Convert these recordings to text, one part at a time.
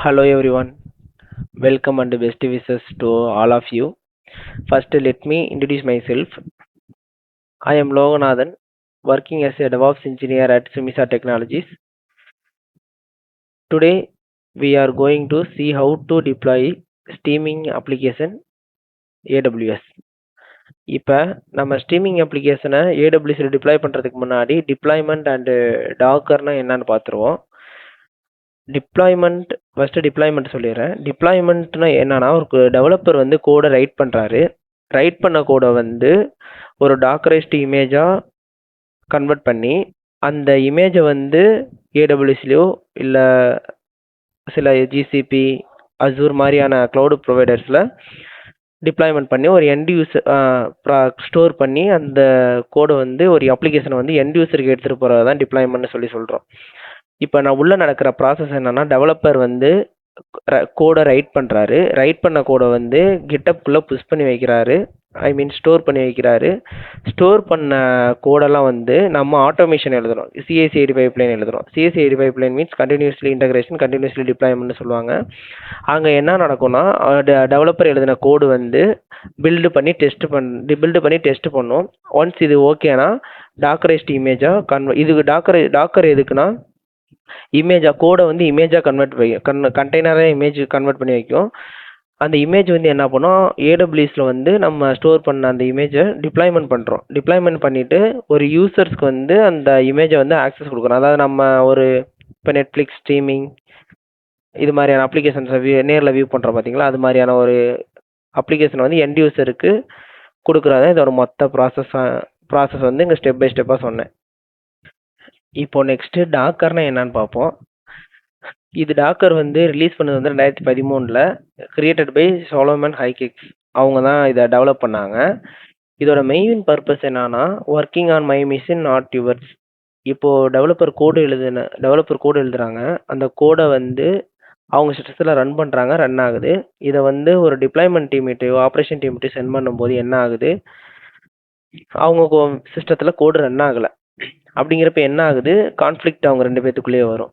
Hello everyone, welcome and best wishes to all of you. First, let me introduce myself. I am Loganathan, working as a DevOps engineer at Sumisa Technologies. Today, we are going to see how to deploy streaming application AWS. இப்போ நம்ம streaming அப்ளிகேஷனை ஏடபிள்யூஎஸ்ல deploy பண்ணுறதுக்கு முன்னாடி deployment and டாக்கர்னா என்னன்னு பார்த்துருவோம். Deployment சொல்லிடுறேன். டிப்ளாய்மெண்ட்னா என்னன்னா, ஒரு டெவலப்பர் வந்து கோடை ரைட் பண்ணுறாரு. ரைட் பண்ண கோடை வந்து ஒரு டாக்கரைஸ்டு இமேஜாக கன்வெர்ட் பண்ணி அந்த இமேஜை வந்து ஏடபிள்யூஎஸ்லையோ இல்லை சில ஜிசிபி அசூர் மாதிரியான க்ளவுட் ப்ரொவைடர்ஸில் டிப்ளாய்மெண்ட் பண்ணி ஒரு எண்ட் யூஸர் ஸ்டோர் பண்ணி அந்த கோடை வந்து ஒரு அப்ளிகேஷனை வந்து எண்ட் யூஸருக்கு எடுத்துகிட்டு போகிறது தான் டிப்ளாய்மெண்ட்னு சொல்கிறோம். இப்போ நான் உள்ளே நடக்கிற ப்ராசஸ் என்னென்னா, டெவலப்பர் வந்து கோடை ரைட் பண்ணுறாரு. ரைட் பண்ண கோடை வந்து கிட்டப்குள்ளே புஷ் பண்ணி வைக்கிறாரு, ஸ்டோர் பண்ணி வைக்கிறாரு. ஸ்டோர் பண்ண கோடெல்லாம் வந்து நம்ம ஆட்டோமேஷன் எழுதுகிறோம், சிஎஸ்சிஐடி பைப்லைன் எழுதுகிறோம். CICD pipeline means continuously integration, continuously டிப்ளாய்மெண்ட்னு சொல்லுவாங்க. அங்கே என்ன நடக்கும்னா, டெவலப்பர் எழுதின கோடு வந்து பில்டு பண்ணி டெஸ்ட் பண்ணும். ஒன்ஸ் இது ஓகேனா டாக்கரைஸ்டு இமேஜாக இதுக்கு டாக்கர் எதுக்குன்னா, கோடை வந்து இமேஜாக கண்டெய்னராக இமேஜ் கன்வெர்ட் பண்ணி வைக்கும். அந்த இமேஜ் வந்து என்ன பண்ணும், ஏடபிள்யூஎஸ்ல வந்து நம்ம ஸ்டோர் பண்ண அந்த இமேஜை டிப்ளாய்மெண்ட் பண்ணுறோம். டிப்ளாய்மெண்ட் பண்ணிவிட்டு ஒரு யூசர்ஸ்க்கு வந்து அந்த இமேஜை வந்து ஆக்சஸ் கொடுக்குறோம். அதாவது நம்ம ஒரு இப்போ நெட்ஃப்ளிக்ஸ் ஸ்ட்ரீமிங் இது மாதிரியான அப்ளிகேஷன்ஸை நேரில் வியூ பண்ணுறோம் பார்த்தீங்களா, அது மாதிரியான ஒரு அப்ளிகேஷனை வந்து எண்ட் யூசருக்கு கொடுக்குறது இதோட மொத்த ப்ராசஸ் வந்து இங்கே ஸ்டெப் பை ஸ்டெப்பாக சொன்னேன். இப்போ நெக்ஸ்ட்டு டாக்கர்னா என்னன்னு பார்ப்போம். இது டாக்கர் வந்து ரிலீஸ் பண்ணது வந்து 2013 கிரியேட்டட் பை சாலமன் ஹைகிக்ஸ். அவங்க தான் இதை டெவலப் பண்ணாங்க. இதோட மெயின் பர்பஸ் என்னன்னா, working on my machine not yours. இப்போது டெவலப்பர் கோடு எழுதுறாங்க. அந்த கோடை வந்து அவங்க சிஸ்டத்தில் ரன் பண்ணுறாங்க, ரன் ஆகுது. இதை வந்து ஒரு டிப்ளாய்மெண்ட் டீம்கிட்டயோ ஆப்ரேஷன் டீம்கிட்டயோ சென்ட் பண்ணும்போது என்ன ஆகுது, அவங்க சிஸ்டத்தில் கோடு ரன் ஆகலை. அப்படிங்கிறப்ப என்ன ஆகுது, கான்ஃப்ளிக்ட் அவங்க 2 பேத்துக்குள்ளேயே வரும்.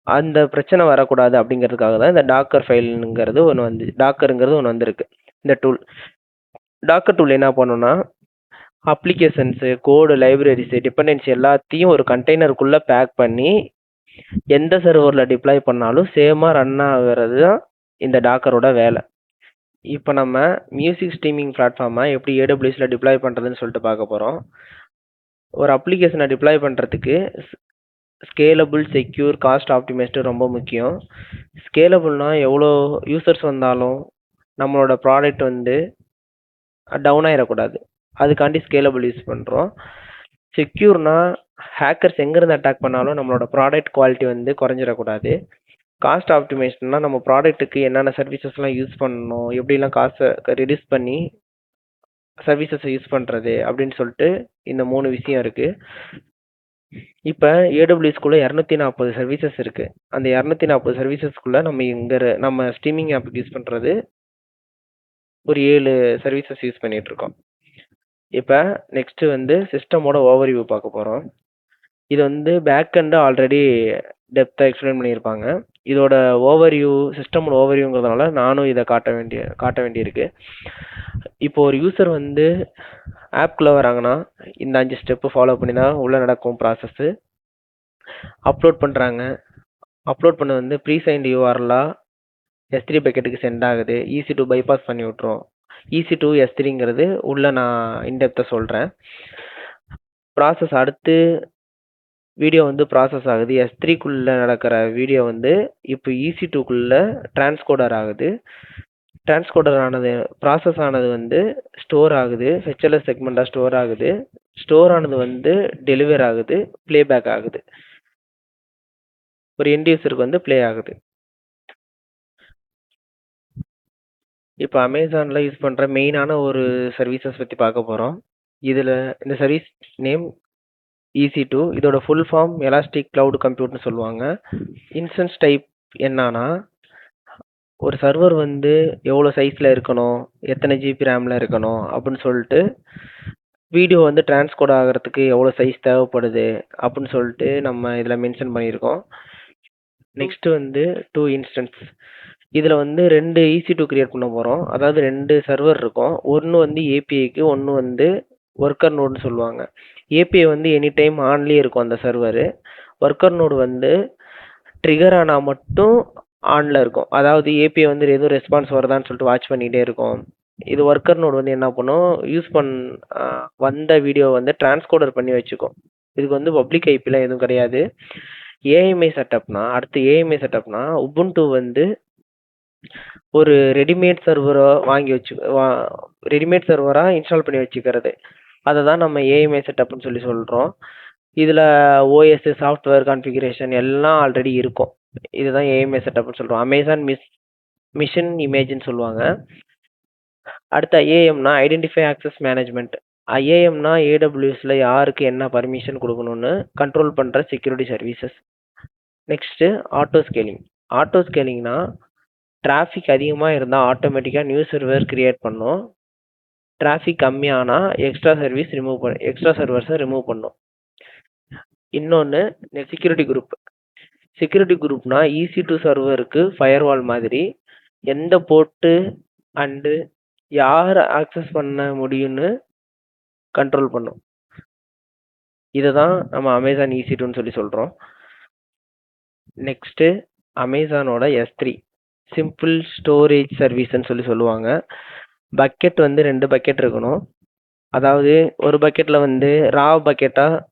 அந்த பிரச்சனை வரக்கூடாது அப்படிங்கிறதுக்காக தான் இந்த டாக்கருங்கிறது ஒன்று வந்திருக்கு. இந்த டாக்கர் டூல் என்ன பண்ணுன்னா, அப்ளிகேஷன்ஸு, கோடு, லைப்ரரிஸு, டிபெண்டன்சி எல்லாத்தையும் ஒரு கண்டெய்னருக்குள்ளே பேக் பண்ணி எந்த சர்வரில் டிப்ளாய் பண்ணாலும் சேமாக ரன் ஆகிறது தான் இந்த டாக்கரோட வேலை. இப்போ நம்ம மியூசிக் ஸ்ட்ரீமிங் பிளாட்ஃபார்மை எப்படி ஏடபிள்யூஎஸ்ல டிப்ளாய் பண்ணுறதுன்னு சொல்லிட்டு பார்க்க போகிறோம். ஒரு அப்ளிகேஷனை டிப்ளாய் பண்ணுறதுக்கு ஸ்கேலபிள், செக்யூர், காஸ்ட் ஆப்டிமைஸ்டு ரொம்ப முக்கியம். ஸ்கேலபிள்னா எவ்வளோ யூசர்ஸ் வந்தாலும் நம்மளோட ப்ராடக்ட் வந்து டவுன் ஆகிடக்கூடாது, அதுக்காண்டி ஸ்கேலபிள் யூஸ் பண்ணுறோம். செக்யூர்னா ஹேக்கர்ஸ் எங்கேருந்து அட்டாக் பண்ணாலும் நம்மளோட ப்ராடக்ட் குவாலிட்டி வந்து குறைஞ்சிடக்கூடாது. காஸ்ட் ஆப்டிமைஸ்ட்னா நம்ம ப்ராடக்ட்டுக்கு என்னென்ன சர்வீசஸ்லாம் யூஸ் பண்ணணும், எப்படிலாம் காசை ரெடியூஸ் பண்ணி சர்வீசஸை யூஸ் பண்ணுறது அப்படின்னு சொல்லிட்டு இந்த 3 விஷயம் இருக்குது. இப்போ ஏடபிள்யூஎஸ்குள்ளே 240 சர்வீசஸ் இருக்குது. அந்த 240 சர்வீசஸ்க்குள்ளே நம்ம ஸ்ட்ரீமிங் ஆப்புக்கு யூஸ் பண்ணுறது ஒரு 7 சர்வீசஸ் யூஸ் பண்ணிகிட்ருக்கோம். இப்போ நெக்ஸ்ட்டு வந்து சிஸ்டமோட ஓவர்வியூ பார்க்க போகிறோம். இது வந்து பேக்கெண்டு ஆல்ரெடி டெப்த்தாக எக்ஸ்பிளைன் பண்ணியிருப்பாங்க. இதோட சிஸ்டமோட ஓவர்வியூங்கிறதுனால நானும் இதை காட்ட வேண்டியிருக்கு. இப்போ ஒரு யூசர் வந்து ஆப்குள்ளே வராங்கன்னா இந்த 5 ஸ்டெப்பு ஃபாலோ பண்ணி தான் உள்ளே நடக்கும் ப்ராசஸ்ஸு. அப்லோட் பண்ணுறாங்க. அப்லோட் பண்ணது வந்து ப்ரீசைன்டு யூஆர்எல்லாக S3 பக்கெட்டுக்கு சென்ட் ஆகுது. EC2 பைபாஸ் பண்ணி விட்ரும். EC2 S3ங்கிறது உள்ளே நான் இன்டெப்த்தாக சொல்கிறேன். ப்ராசஸ் அடுத்து வீடியோ வந்து ப்ராசஸ் ஆகுது. S3க்குள்ளே நடக்கிற வீடியோ வந்து இப்போ EC2க்குள்ளே டிரான்ஸ்கோடர் ஆகுது. ப்ராசஸ் ஆனது வந்து ஸ்டோர் ஆகுது, HLS செக்மெண்ட்டாக ஸ்டோர் ஆகுது. ஸ்டோர் ஆனது வந்து டெலிவர் ஆகுது, ப்ளேபேக் ஆகுது, ஒரு எண்ட் யூசருக்கு வந்து ப்ளே ஆகுது. இப்போ அமேசானில் யூஸ் பண்ணுற மெயினான ஒரு சர்வீசஸ் பற்றி பார்க்க போகிறோம். இதில் இந்த சர்வீஸ் நேம் EC2. இதோட ஃபுல் ஃபார்ம் எலாஸ்டிக் க்ளவுட் கம்ப்யூட்னு சொல்லுவாங்க. இன்ஸ்டன்ஸ் டைப் என்னன்னா, ஒரு சர்வர் வந்து எவ்வளோ சைஸில் இருக்கணும், எத்தனை ஜிபி ரேமில் இருக்கணும் அப்படின்னு சொல்லிட்டு, வீடியோ வந்து டிரான்ஸ்கோட் ஆகிறதுக்கு எவ்வளோ சைஸ் தேவைப்படுது அப்படின்னு சொல்லிட்டு நம்ம இதில் மென்ஷன் பண்ணியிருக்கோம். நெக்ஸ்ட் வந்து 2 இன்ஸ்டன்ஸ். இதில் வந்து 2 EC2 கிரியேட் பண்ண போகிறோம். அதாவது 2 சர்வர் இருக்கும். ஒன்று வந்து ஏபிஐக்கு, ஒன்று வந்து ஒர்க்கர் நோடுன்னு சொல்லுவாங்க. ஏபிஐ வந்து எனி டைம் ஆன்லேயே இருக்கும் அந்த சர்வரு. ஒர்க்கர் நோடு வந்து ட்ரிகர் ஆனால் மட்டும் ஆனில் இருக்கும். அதாவது ஏபிஐ வந்து எதுவும் ரெஸ்பான்ஸ் வருதான்னு சொல்லிட்டு வாட்ச் பண்ணிகிட்டே இருக்கும். இது ஒர்க்கர் நோடு வந்து என்ன பண்ணும், வந்த வீடியோ வந்து டிரான்ஸ்கோடர் பண்ணி வச்சுக்கும். இதுக்கு வந்து பப்ளிக் ஐபிலாம் எதுவும் கிடையாது. ஏஎம்ஐ செட்டப்னா, அடுத்து ஏஎம்ஐ செட்டப்னா உபுண்டு வந்து ஒரு ரெடிமேட் சர்வரா ரெடிமேட் சர்வராக இன்ஸ்டால் பண்ணி வச்சுக்கிறது. அதை தான் நம்ம ஏஎம்ஐ செட்டப்னு சொல்லி சொல்கிறோம். இதில் ஓஎஸ், சாஃப்ட்வேர் கான்ஃபிகரேஷன் எல்லாம் ஆல்ரெடி இருக்கும். இதுதான் ஏஎம்ஐ செட்டப்னு சொல்கிறோம். அமேசான் மிஷன் இமேஜ்னு சொல்லுவாங்க. அடுத்து ஐஏஎம்னா ஐடென்டிஃபை ஆக்சஸ் மேனேஜ்மெண்ட். ஐஏஎம்னா ஏடபிள்யூஎஸ்ல யாருக்கு என்ன பர்மிஷன் கொடுக்கணும்னு கண்ட்ரோல் பண்ணுற security services. Next auto scaling. Auto ஸ்கேலிங்னா டிராஃபிக் அதிகமாக இருந்தால் ஆட்டோமேட்டிக்காக நியூ சர்வர் கிரியேட் பண்ணும். டிராஃபிக் கம்மியானால் எக்ஸ்ட்ரா சர்வர்ஸை ரிமூவ் பண்ணும். இன்னொன்று செக்யூரிட்டி குரூப். செக்யூரிட்டி குரூப்னா EC2 சர்வருக்கு ஃபயர்வால் மாதிரி. எந்த போர்ட்டு அண்டு யார் ஆக்சஸ் பண்ண முடியும்னு கண்ட்ரோல் பண்ணும். இதை தான் நம்ம அமேசான் EC2ன்னு சொல்லி சொல்கிறோம். நெக்ஸ்ட்டு அமேசானோட S3 சிம்பிள் ஸ்டோரேஜ் சர்வீஸ்ன்னு சொல்லி சொல்லுவாங்க. பக்கெட் வந்து 2 பக்கெட் இருக்கணும். அதாவது ஒரு பக்கெட்டில் வந்து ரா பக்கெட்டாக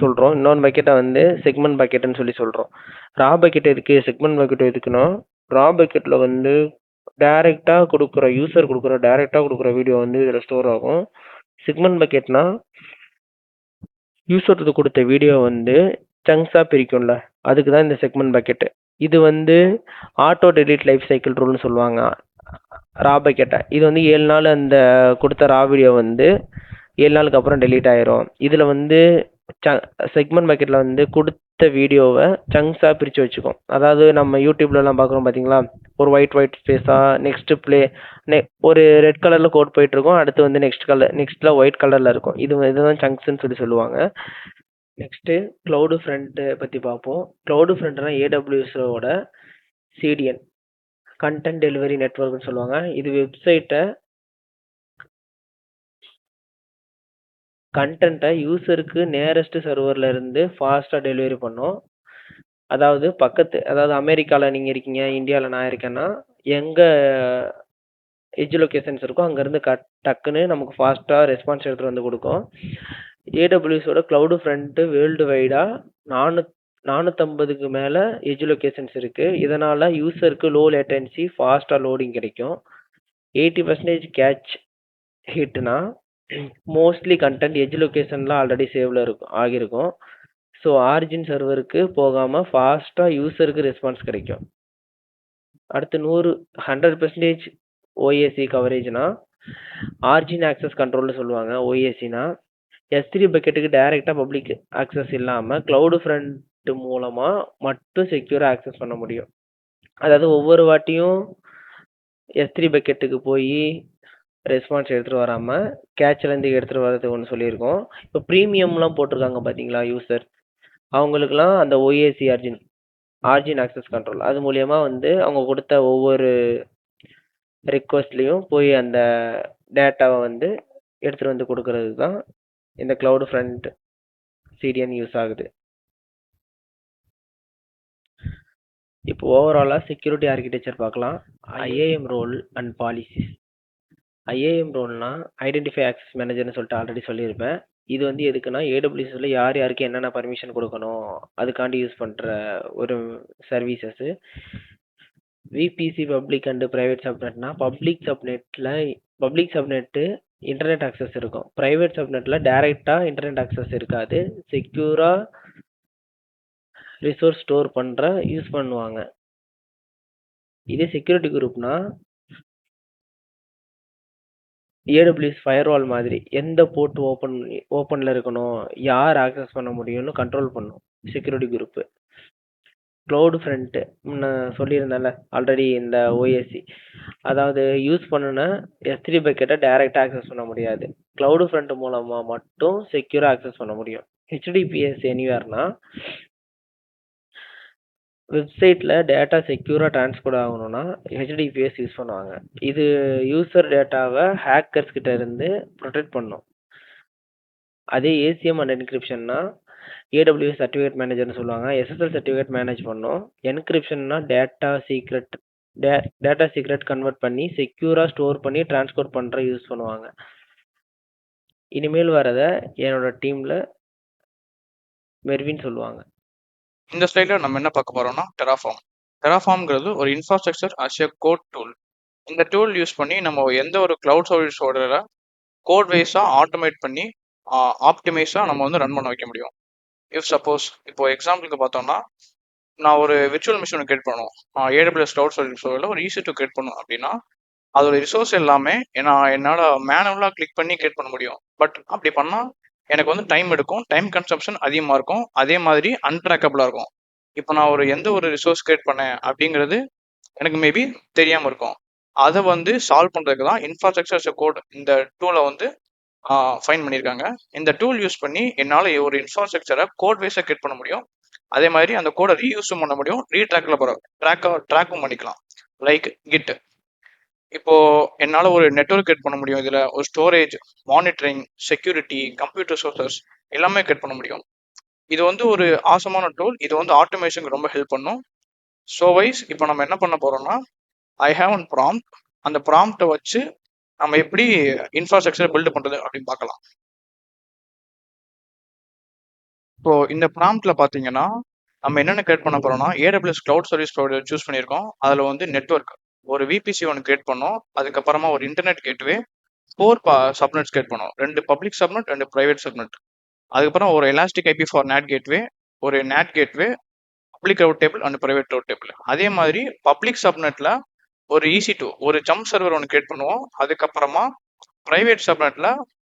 சொல்கிறோம், இன்னொன்று பக்கெட்டை வந்து செக்மெண்ட் பக்கெட்டுன்னு சொல்லி சொல்கிறோம். ரா பக்கெட் எதுக்கு, செக்மெண்ட் பக்கெட் எதுக்குன்னா, ரா பக்கெட்டில் வந்து டைரெக்டாக கொடுக்குற வீடியோ வந்து இதில் ஸ்டோர் ஆகும். செக்மெண்ட் பக்கெட்னா யூசருக்கு கொடுத்த வீடியோ வந்து சங்க்ஸாக பிரிக்கும்ல, அதுக்கு தான் இந்த செக்மெண்ட் பக்கெட்டு. இது வந்து ஆட்டோ டெலிட் லைஃப் சைக்கிள் ரூல்னு சொல்லுவாங்க ரா பக்கெட்டை. இது வந்து 7 நாள் அந்த கொடுத்த ரா வீடியோ வந்து 7 நாளுக்கு அப்புறம் டெலீட் ஆயிரும். இதில் வந்து செக்மெண்ட் பக்கெட்டில் வந்து கொடுத்த வீடியோவை சங்க்ஸாக பிரித்து வச்சுக்கும். அதாவது நம்ம யூடியூப்லலாம் பார்க்குறோம் பார்த்தீங்களா, ஒரு ஒயிட் ஸ்பேஸாக நெக்ஸ்ட்டு ஒரு ரெட் கலரில் கோட் போயிட்டுருக்கும், அடுத்து வந்து நெக்ஸ்ட்டில் ஒயிட் கலரில் இருக்கும். இதுதான் சங்க்ஸ்ன்னு சொல்லி சொல்லுவாங்க. நெக்ஸ்ட்டு க்ளவுடு ஃப்ரண்ட்டு பற்றி பார்ப்போம். க்ளவுடு ஃப்ரண்ட்னா ஏடபிள்யூஎஸோட CDN, கண்டென்ட் டெலிவரி நெட்வொர்க்னு சொல்லுவாங்க. இது வெப்சைட்டை கண்டென்ட்டை யூசருக்கு நேரஸ்ட் சர்வரில் இருந்து ஃபாஸ்ட்டாக டெலிவரி பண்ணும். அதாவது அமெரிக்காவில் நீங்கள் இருக்கீங்க, இந்தியாவில் நான் இருக்கேன்னா, எங்கே எட்ஜ் லொக்கேஷன்ஸ் இருக்கோ அங்கேருந்து டக்குன்னு நமக்கு ஃபாஸ்ட்டாக ரெஸ்பான்ஸ் எடுத்துகிட்டு வந்து கொடுக்கும். ஏடபிள்யூஎஸோட க்ளவுடு ஃப்ரண்ட்டு வேர்ல்டு வைடாக 450க்கு மேலே எட்ஜ் லொக்கேஷன்ஸ் இருக்குது. இதனால் யூசருக்கு லோ லேட்டன்சி ஃபாஸ்ட்டாக லோடிங் கிடைக்கும். 80% கேட்ச் ஹிட்னா மோஸ்ட்லி கண்டென்ட் எட்ஜ் லொக்கேஷன்லாம் ஆல்ரெடி சேவில் ஆகியிருக்கும். ஸோ ஆரிஜின் சர்வருக்கு போகாமல் ஃபாஸ்ட்டாக யூசருக்கு ரெஸ்பான்ஸ் கிடைக்கும். அடுத்து 100% ஓஏசி கவரேஜ்னா ஆரிஜின் ஆக்சஸ் கண்ட்ரோல்னு சொல்லுவாங்க. ஓஏசினா S3 பக்கெட்டுக்கு டைரெக்டாக பப்ளிக் ஆக்சஸ் இல்லாமல் க்ளவுடு ஃப்ரண்ட் மூலமாக மட்டும் செக்யூராக ஆக்சஸ் பண்ண முடியும். அதாவது ஒவ்வொரு வாட்டியும் S3 பக்கெட்டுக்கு போய் ரெஸ்பான்ஸ் எடுத்துகிட்டு வராமல் கேட்ச்லேருந்து எடுத்துகிட்டு வரது ஒன்று சொல்லியிருக்கோம். இப்போ ப்ரீமியம்லாம் போட்டிருக்காங்க பார்த்தீங்களா யூசர், அவங்களுக்குலாம் அந்த ஓஏசி ஆர்ஜின் ஆக்சஸ் கண்ட்ரோல் அது மூலயமா வந்து அவங்க கொடுத்த ஒவ்வொரு ரிக்வஸ்ட்லேயும் போய் அந்த டேட்டாவை வந்து எடுத்துகிட்டு வந்து கொடுக்கறது தான் இந்த க்ளவுடு ஃப்ரண்ட் CDN யூஸ் ஆகுது. இப்போ ஓவராலாக செக்யூரிட்டி ஆர்கிடெக்சர் பார்க்கலாம். IAM role and policies. IAM ரோல்னா ஐடென்டிஃபை ஆக்சஸ் மேனேஜர்னு சொல்லிட்டு ஆல்ரெடி சொல்லியிருப்பேன். இது வந்து எதுக்குன்னா ஏடபிள்யூஎஸ்ல யார் யாருக்கு என்னென்ன பர்மிஷன் கொடுக்கணும் அதுக்காண்டி யூஸ் பண்ணுற ஒரு services. VPC public and private சப்நெட்னா பப்ளிக் சப்நெட்டு இன்டர்நெட் ஆக்சஸ் இருக்கும். ப்ரைவேட் சப்நெட்டில் டைரெக்டாக இன்டர்நெட் ஆக்சஸ் இருக்காது. செக்யூராக ரிசோர்ஸ் ஸ்டோர் யூஸ் பண்ணுவாங்க. இதே செக்யூரிட்டி குரூப்னா ஏடபிள்யூஎஸ் ஃபயர்வால் மாதிரி எந்த போர்ட் ஓப்பனில் இருக்கணும், யார் ஆக்சஸ் பண்ண முடியும்னு கண்ட்ரோல் பண்ணும் செக்யூரிட்டி குரூப்பு. க்ளவுடு ஃப்ரண்ட்டு நான் சொல்லியிருந்தேன்ல ஆல்ரெடி, இந்த ஓஎஸ்சி அதாவது யூஸ் பண்ணுன S3 பக்கெட்டை டைரெக்டாக ஆக்சஸ் பண்ண முடியாது. க்ளவுடு ஃப்ரண்ட் மூலமாக மட்டும் செக்யூராக ஆக்சஸ் பண்ண முடியும். HTTPS எனிவேர்னா வெப்சைட்டில் டேட்டா செக்யூராக ட்ரான்ஸ்ஃபர் ஆகணும்னா ஹெச்டிபிஎஸ் யூஸ் பண்ணுவாங்க. இது யூசர் டேட்டாவை ஹேக்கர்ஸ் கிட்ட இருந்து ப்ரொடெக்ட் பண்ணும். அதே ஏசிஎம் அண்ட் என்கிரிப்ஷன்னா ஏடபிள்யூஎஸ் சர்டிஃபிகேட் மேனேஜர்னு சொல்லுவாங்க. எஸ்எஸ்எல் சர்டிஃபிகேட் மேனேஜ் பண்ணும். என்கிரிப்ஷன்னா டேட்டா சீக்ரெட் கன்வெர்ட் பண்ணி செக்யூராக ஸ்டோர் பண்ணி ட்ரான்ஸ்போர்ட் பண்ணுற யூஸ் பண்ணுவாங்க. இனிமேல் வரதை என்னோட டீமில் மெர்வின் சொல்லுவாங்க. இந்த ஸ்லைடில் நம்ம என்ன பார்க்க போறோம்னா டெராஃபார்ம். டெராஃபார்ம்ங்கிறது ஒரு infrastructure as a code tool. இந்த டூல் யூஸ் பண்ணி நம்ம எந்த ஒரு கிளவுட் சர்வீஸோட கோட் வைஸாக ஆட்டோமேட் பண்ணி ஆப்டிமைஸாக நம்ம வந்து ரன் பண்ண வைக்க முடியும். இஃப் சப்போஸ் இப்போ எக்ஸாம்பிளுக்கு பார்த்தோம்னா, நான் ஒரு விர்ச்சுவல் மிஷினை கிரியேட் பண்ணுவோம், ஏடபிள்யூஎஸ் கிளவுட் சர்வீஸோட ஒரு EC2 கிரியேட் பண்ணும் அப்படின்னா, அதோட ரிசோர்ஸ் எல்லாமே என்னால் மேனுவலாக கிளிக் பண்ணி கிரியேட் பண்ண முடியும். பட் அப்படி பண்ணால் எனக்கு வந்து டைம் எடுக்கும், டைம் கன்சம்ஷன் அதிகமாக இருக்கும், அதே மாதிரி அன்ட்ராக்கபிளாக இருக்கும். இப்போ நான் எந்த ஒரு ரிசோர்ஸ் கிரியேட் பண்ணேன் அப்படிங்கிறது எனக்கு மேபி தெரியாமல் இருக்கும். அதை வந்து சால்வ் பண்ணுறதுக்கு தான் இன்ஃப்ராஸ்ட்ரக்சர் கோட் இந்த டூலை வந்து ஃபைன் பண்ணியிருக்காங்க. இந்த டூல் யூஸ் பண்ணி என்னால் ஒரு இன்ஃப்ராஸ்ட்ரக்சரை கோட் வைஸாக கிரியேட் பண்ண முடியும். அதே மாதிரி அந்த கோடை ரீயூஸும் பண்ண முடியும், ட்ராக்கும் பண்ணிக்கலாம். Like Git. இப்போ என்னால் ஒரு நெட்வொர்க் கிரியேட் பண்ண முடியும். இதில் ஒரு storage, monitoring, security, computer sources எல்லாமே கிரியேட் பண்ண முடியும். இது வந்து ஒரு ஆசமான டூல். இது வந்து ஆட்டோமேஷனுக்கு ரொம்ப ஹெல்ப் பண்ணும். ஸோ வைஸ் இப்போ நம்ம என்ன பண்ண போறோம்னா, ஐ ஹேவ் ஒன் ப்ராம்ப்ட். அந்த ப்ராம்ப்டை வச்சு நம்ம எப்படி இன்ஃப்ராஸ்ட்ரக்சர் பில்ட் பண்றது அப்படின்னு பார்க்கலாம். இப்போ இந்த ப்ராம்ப்ட்ல பார்த்தீங்கன்னா நம்ம என்னென்ன கிரியேட் பண்ண போறோம்னா, AWS cloud service provider choose பண்ணியிருக்கோம். அதில் வந்து நெட்வொர்க் ஒரு விபிசி ஒன்று கிரியேட் பண்ணோம். அதுக்கப்புறமா ஒரு இன்டர்நெட் கேட்வே, 4 சப்நெட்ஸ் கிரியேட் பண்ணோம். 2 பப்ளிக் சப்நெட், 2 பிரைவேட் சப்நெட். அதுக்கப்புறம் ஒரு elastic IP for NAT gateway, ஒரு NAT gateway, public route table and private route table. அதே மாதிரி பப்ளிக் சப்நெட்ல ஒரு EC2 ஒரு ஜம்ப் சர்வர் ஒன்று கிரியேட் பண்ணுவோம். அதுக்கப்புறமா பிரைவேட் சப்நெட்ல